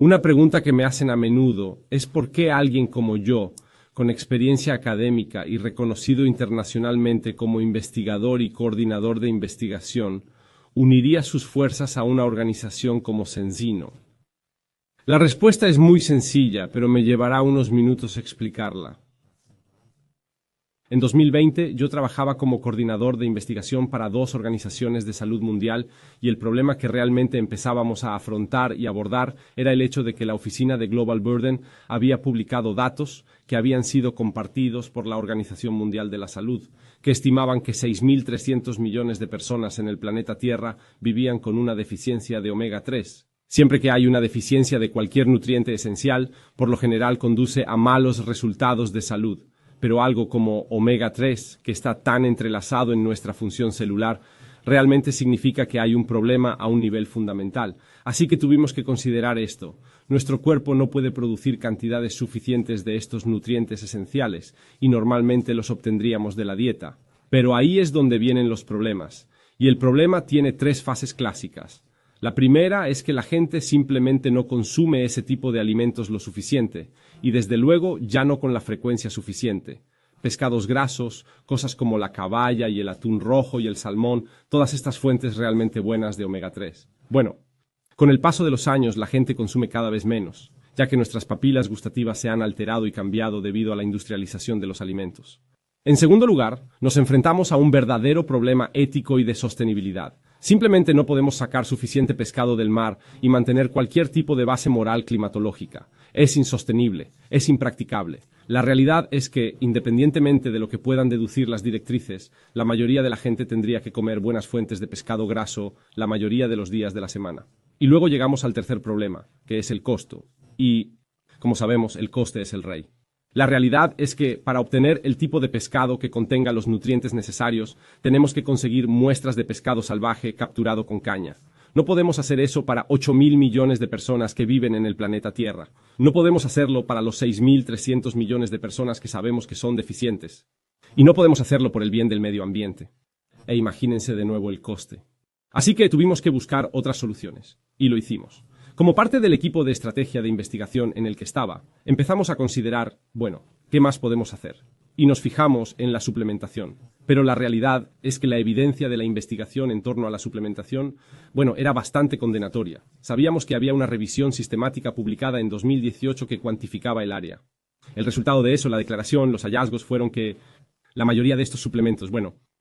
Una pregunta que me hacen a menudo es por qué alguien como yo, con experiencia académica y reconocido internacionalmente como investigador y coordinador de investigación, uniría sus fuerzas a una organización como Sensino. La respuesta es muy sencilla, pero me llevará unos minutos explicarla. En 2020 yo trabajaba como coordinador de investigación para dos organizaciones de salud mundial y el problema que realmente empezábamos a afrontar y abordar era el hecho de que la oficina de Global Burden había publicado datos que habían sido compartidos por la Organización Mundial de la Salud, que estimaban que 6.300 millones de personas en el planeta Tierra vivían con una deficiencia de omega 3. Siempre que hay una deficiencia de cualquier nutriente esencial, por lo general conduce a malos resultados de salud. Pero algo como omega 3, que está tan entrelazado en nuestra función celular, realmente significa que hay un problema a un nivel fundamental. Así que tuvimos que considerar esto. Nuestro cuerpo no puede producir cantidades suficientes de estos nutrientes esenciales, y normalmente los obtendríamos de la dieta. Pero ahí es donde vienen los problemas. Y el problema tiene tres fases clásicas. La primera es que la gente simplemente no consume ese tipo de alimentos lo suficiente, y desde luego ya no con la frecuencia suficiente. Pescados grasos, cosas como la caballa y el atún rojo y el salmón, todas estas fuentes realmente buenas de omega 3. Bueno, con el paso de los años la gente consume cada vez menos, ya que nuestras papilas gustativas se han alterado y cambiado debido a la industrialización de los alimentos. En segundo lugar, nos enfrentamos a un verdadero problema ético y de sostenibilidad. Simplemente no podemos sacar suficiente pescado del mar y mantener cualquier tipo de base moral climatológica. Es insostenible, es impracticable. La realidad es que, independientemente de lo que puedan deducir las directrices, la mayoría de la gente tendría que comer buenas fuentes de pescado graso la mayoría de los días de la semana. Y luego llegamos al tercer problema, que es el costo. Y, como sabemos, el coste es el rey. La realidad es que, para obtener el tipo de pescado que contenga los nutrientes necesarios, tenemos que conseguir muestras de pescado salvaje capturado con caña. No podemos hacer eso para 8.000 millones de personas que viven en el planeta Tierra. No podemos hacerlo para los 6.300 millones de personas que sabemos que son deficientes. Y no podemos hacerlo por el bien del medio ambiente. E imagínense de nuevo el coste. Así que tuvimos que buscar otras soluciones. Y lo hicimos. Como parte del equipo de estrategia de investigación en el que estaba, empezamos a considerar, bueno, ¿qué más podemos hacer? Y nos fijamos en la suplementación. Pero la realidad es que la evidencia de la investigación en torno a la suplementación, era bastante condenatoria. Sabíamos que había una revisión sistemática publicada en 2018 que cuantificaba el área. El resultado de eso, la declaración, los hallazgos fueron que la mayoría de estos suplementos,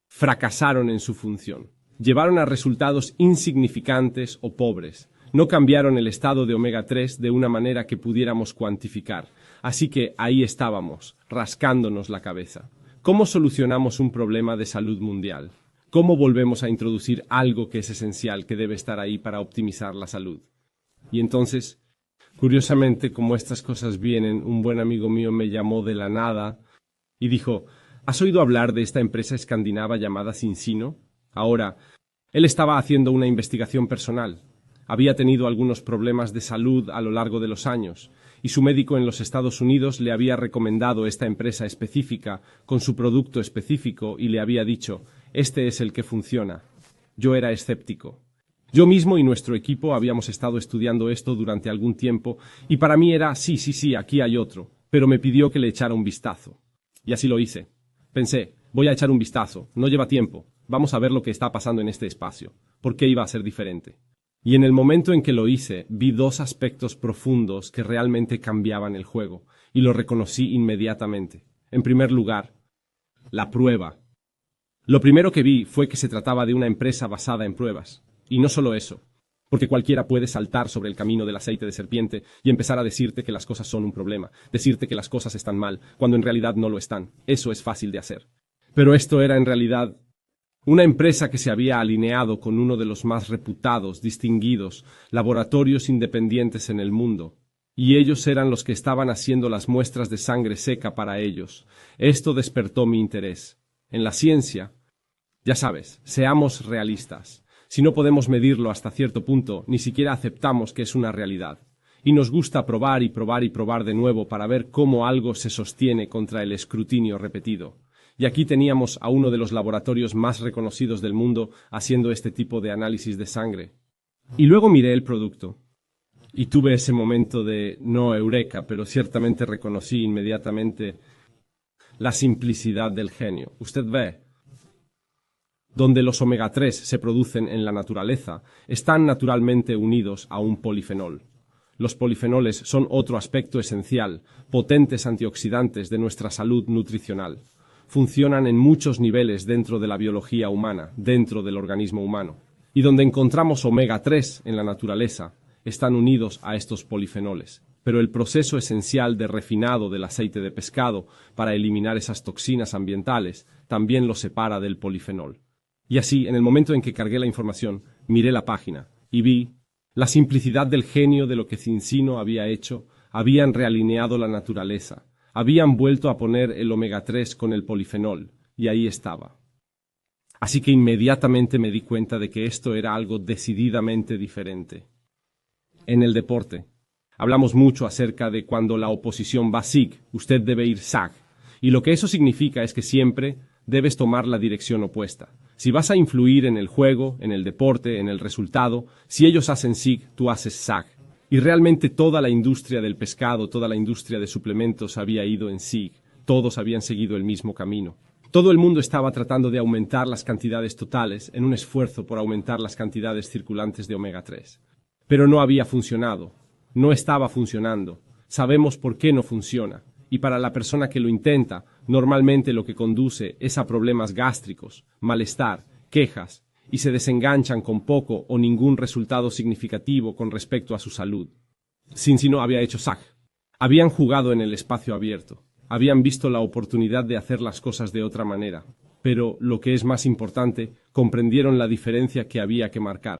fracasaron en su función. Llevaron a resultados insignificantes o pobres. No cambiaron el estado de omega 3 de una manera que pudiéramos cuantificar. Así que ahí estábamos, rascándonos la cabeza. ¿Cómo solucionamos un problema de salud mundial? ¿Cómo volvemos a introducir algo que es esencial, que debe estar ahí para optimizar la salud? Y entonces, curiosamente, como estas cosas vienen, un buen amigo mío me llamó de la nada y dijo, ¿has oído hablar de esta empresa escandinava llamada Sensino? Ahora, él estaba haciendo una investigación personal. Había tenido algunos problemas de salud a lo largo de los años, y su médico en los Estados Unidos le había recomendado esta empresa específica con su producto específico y le había dicho, este es el que funciona. Yo era escéptico. Yo mismo y nuestro equipo habíamos estado estudiando esto durante algún tiempo y para mí era, sí, aquí hay otro, pero me pidió que le echara un vistazo. Y así lo hice. Pensé, voy a echar un vistazo, no lleva tiempo, vamos a ver lo que está pasando en este espacio. ¿Por qué iba a ser diferente? Y en el momento en que lo hice, vi dos aspectos profundos que realmente cambiaban el juego, y lo reconocí inmediatamente. En primer lugar, la prueba. Lo primero que vi fue que se trataba de una empresa basada en pruebas. Y no solo eso, porque cualquiera puede saltar sobre el camino del aceite de serpiente y empezar a decirte que las cosas son un problema, decirte que las cosas están mal, cuando en realidad no lo están. Eso es fácil de hacer. Pero esto era en realidad una empresa que se había alineado con uno de los más reputados, distinguidos, laboratorios independientes en el mundo, y ellos eran los que estaban haciendo las muestras de sangre seca para ellos. Esto despertó mi interés. En la ciencia, ya sabes, seamos realistas. Si no podemos medirlo hasta cierto punto, ni siquiera aceptamos que es una realidad. Y nos gusta probar y probar y probar de nuevo para ver cómo algo se sostiene contra el escrutinio repetido. Y aquí teníamos a uno de los laboratorios más reconocidos del mundo haciendo este tipo de análisis de sangre. Y luego miré el producto. Y tuve ese momento de no eureka, pero ciertamente reconocí inmediatamente la simplicidad del genio. Usted ve, donde los omega 3 se producen en la naturaleza, están naturalmente unidos a un polifenol. Los polifenoles son otro aspecto esencial, potentes antioxidantes de nuestra salud nutricional. Funcionan en muchos niveles dentro de la biología humana, dentro del organismo humano. Y donde encontramos omega 3 en la naturaleza, están unidos a estos polifenoles. Pero el proceso esencial de refinado del aceite de pescado para eliminar esas toxinas ambientales también lo separa del polifenol. Y así, en el momento en que cargué la información, miré la página y vi la simplicidad del genio de lo que Cincino había hecho. Habían realineado la naturaleza, habían vuelto a poner el omega 3 con el polifenol, y ahí estaba. Así que inmediatamente me di cuenta de que esto era algo decididamente diferente. En el deporte, hablamos mucho acerca de cuando la oposición va SIG, usted debe ir SAG, y lo que eso significa es que siempre debes tomar la dirección opuesta. Si vas a influir en el juego, en el deporte, en el resultado, si ellos hacen SIG, tú haces SAG. Y realmente toda la industria del pescado, toda la industria de suplementos había ido en SIG. Todos habían seguido el mismo camino. Todo el mundo estaba tratando de aumentar las cantidades totales en un esfuerzo por aumentar las cantidades circulantes de omega 3. Pero no había funcionado. No estaba funcionando. Sabemos por qué no funciona. Y para la persona que lo intenta, normalmente lo que conduce es a problemas gástricos, malestar, quejas, y se desenganchan con poco o ningún resultado significativo con respecto a su salud. Cincino había hecho SAG. Habían jugado en el espacio abierto. Habían visto la oportunidad de hacer las cosas de otra manera. Pero, lo que es más importante, comprendieron la diferencia que había que marcar.